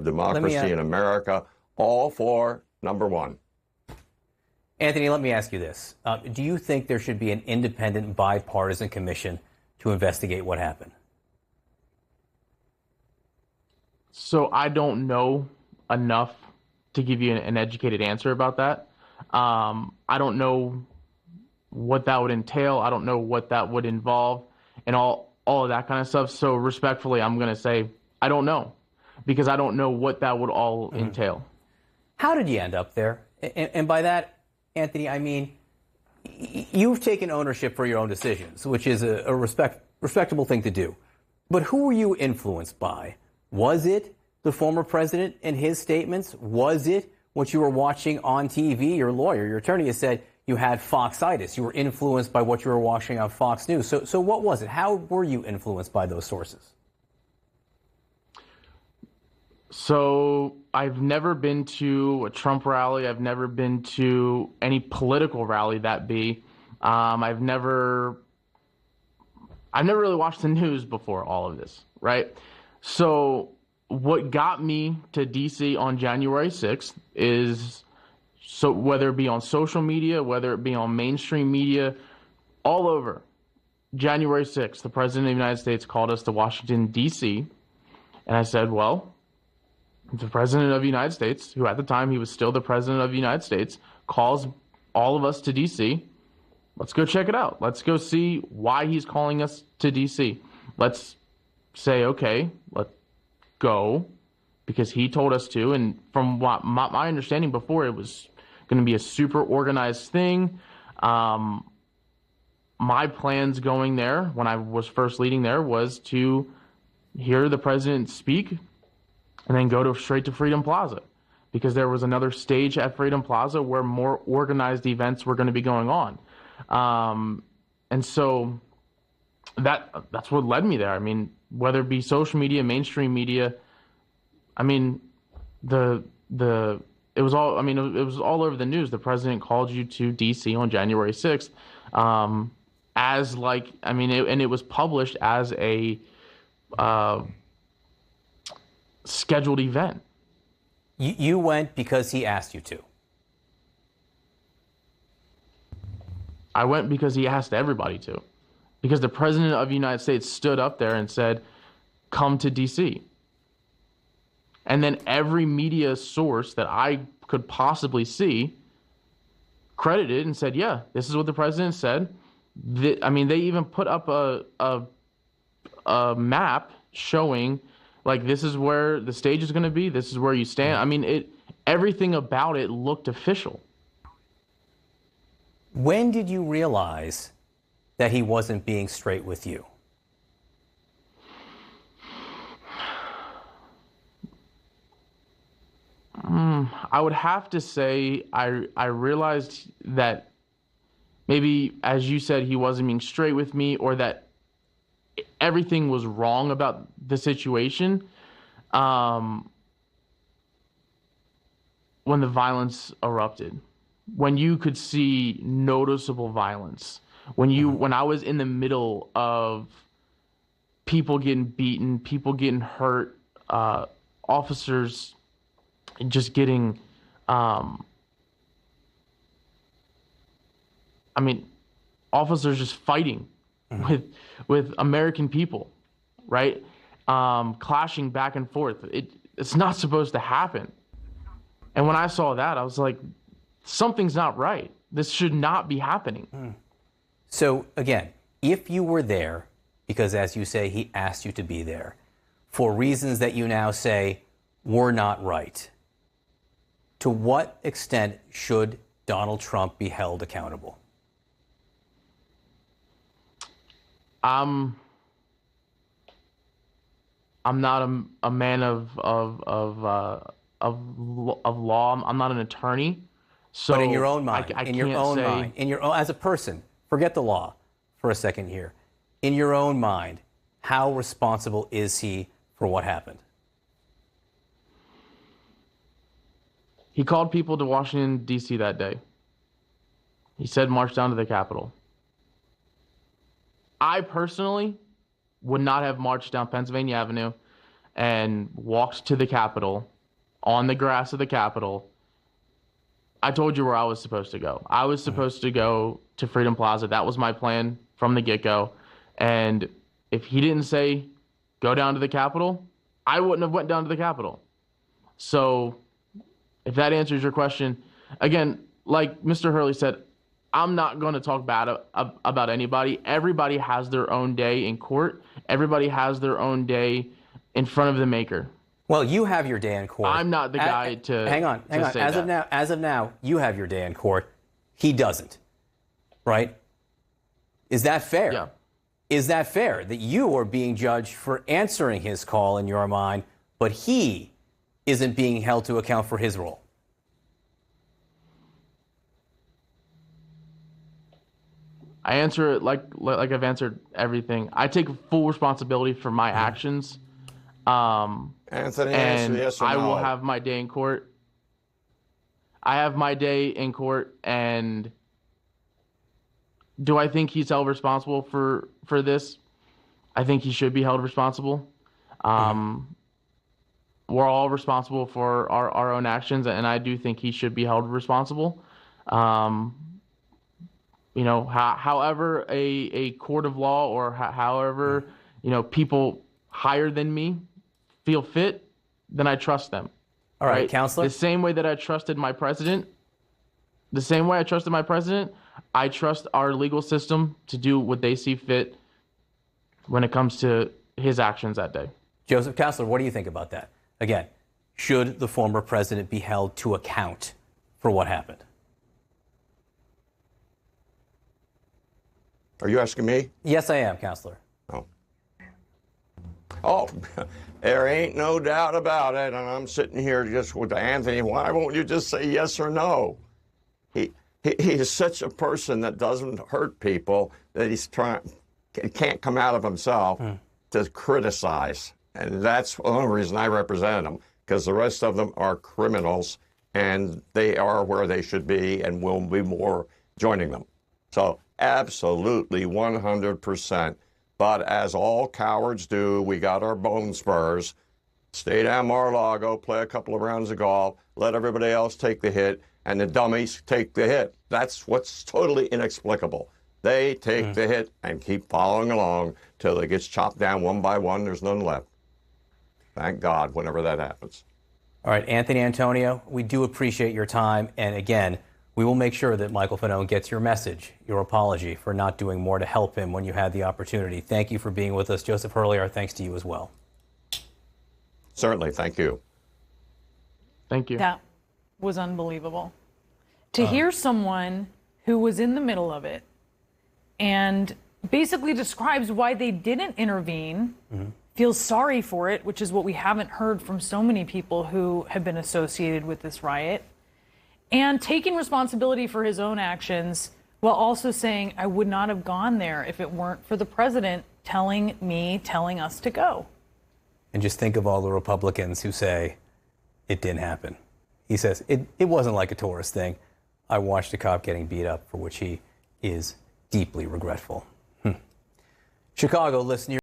democracy in America, all for number one. Anthony, let me ask you this. Do you think there should be an independent bipartisan commission to investigate what happened? So I don't know enough to give you an educated answer about that. I don't know what that would entail. I don't know what that would involve and all of that kind of stuff. So respectfully, I'm going to say I don't know because I don't know what that would all entail. How did you end up there? And by that, Anthony, I mean, you've taken ownership for your own decisions, which is a respectable thing to do. But who were you influenced by? Was it the former president and his statements? Was it what you were watching on TV? Your lawyer, your attorney has said you had Fox-itis. You were influenced by what you were watching on Fox News. So what was it? How were you influenced by those sources? So I've never been to a Trump rally. I've never been to any political rally that be. I've never really watched the news before all of this, right? So what got me to D.C. on January 6th is, so whether it be on social media, whether it be on mainstream media, all over, January 6th, the President of the United States called us to Washington, D.C., and I said, well, the President of the United States, who at the time he was still the President of the United States, calls all of us to D.C., let's go check it out. Let's go see why he's calling us to D.C. Let's say, okay, let's go, because he told us to. And from what my understanding before, it was going to be a super organized thing. My plans going there, when I was first leading there, was to hear the president speak and then go straight to Freedom Plaza, because there was another stage at Freedom Plaza where more organized events were going to be going on. And so that's what led me there. I mean, whether it be social media, mainstream media, I mean, it was all over the news. The president called you to DC on January 6th, and it was published as a scheduled event. You went because he asked you to. I went because he asked everybody to. Because the President of the United States stood up there and said, come to D.C. And then every media source that I could possibly see credited and said, yeah, this is what the president said. They even put up a map showing, like, this is where the stage is going to be. This is where you stand. I mean, everything about it looked official. When did you realize that he wasn't being straight with you? I would have to say I realized that maybe, as you said, he wasn't being straight with me, or that everything was wrong about the situation when the violence erupted, when you could see noticeable violence, when I was in the middle of people getting beaten, people getting hurt, officers just getting, officers just fighting with American people, right? Clashing back and forth. It's not supposed to happen. And when I saw that, I was like, something's not right. This should not be happening. So again, if you were there, because as you say, he asked you to be there, for reasons that you now say were not right, to what extent should Donald Trump be held accountable? I'm not a man of law. I'm not an attorney. So but in your own mind, as a person, forget the law for a second here. In your own mind, how responsible is he for what happened? He called people to Washington, D.C. that day. He said, march down to the Capitol. I personally would not have marched down Pennsylvania Avenue and walked to the Capitol, on the grass of the Capitol, I told you where I was supposed to go. I was supposed to go to Freedom Plaza. That was my plan from the get-go. And if he didn't say, go down to the Capitol, I wouldn't have went down to the Capitol. So if that answers your question, again, like Mr. Hurley said, I'm not going to talk bad about anybody. Everybody has their own day in court. Everybody has their own day in front of the maker. Well, you have your day in court. I'm not the guy to hang on. Say As of now, you have your day in court. He doesn't, right? Is that fair? Yeah. Is that fair that you are being judged for answering his call in your mind, but he isn't being held to account for his role? I answer it like I've answered everything. I take full responsibility for my actions. Anthony, and yes or I no? will have my day in court. I have my day in court, and do I think he's held responsible for this? I think he should be held responsible. We're all responsible for our own actions, and I do think he should be held responsible. You know, however a court of law or however, you know, people higher than me feel fit, then I trust them. All right, Counselor? The same way that I trusted my president, I trust our legal system to do what they see fit when it comes to his actions that day. Joseph Counselor, what do you think about that? Again, should the former president be held to account for what happened? Are you asking me? Yes, I am, Counselor. Oh, there ain't no doubt about it. And I'm sitting here just with Anthony. Why won't you just say yes or no? He is such a person that doesn't hurt people that he can't come out of himself to criticize. And that's the only reason I represent him, because the rest of them are criminals, and they are where they should be and will be more joining them. So absolutely 100%. But as all cowards do, we got our bone spurs. Stay down Mar-a-Lago, play a couple of rounds of golf, let everybody else take the hit, and the dummies take the hit. That's what's totally inexplicable. They take the hit and keep following along till it gets chopped down one by one. There's none left. Thank God, whenever that happens. All right, Anthony Antonio, we do appreciate your time. And again, we will make sure that Michael Fanone gets your message, your apology for not doing more to help him when you had the opportunity. Thank you for being with us. Joseph Hurley, our thanks to you as well. Certainly, thank you. Thank you. That was unbelievable. To hear someone who was in the middle of it and basically describes why they didn't intervene, feels sorry for it, which is what we haven't heard from so many people who have been associated with this riot, and taking responsibility for his own actions while also saying, I would not have gone there if it weren't for the president telling us to go. And just think of all the Republicans who say it didn't happen. He says, it wasn't like a tourist thing. I watched a cop getting beat up, for which he is deeply regretful. Chicago, listen,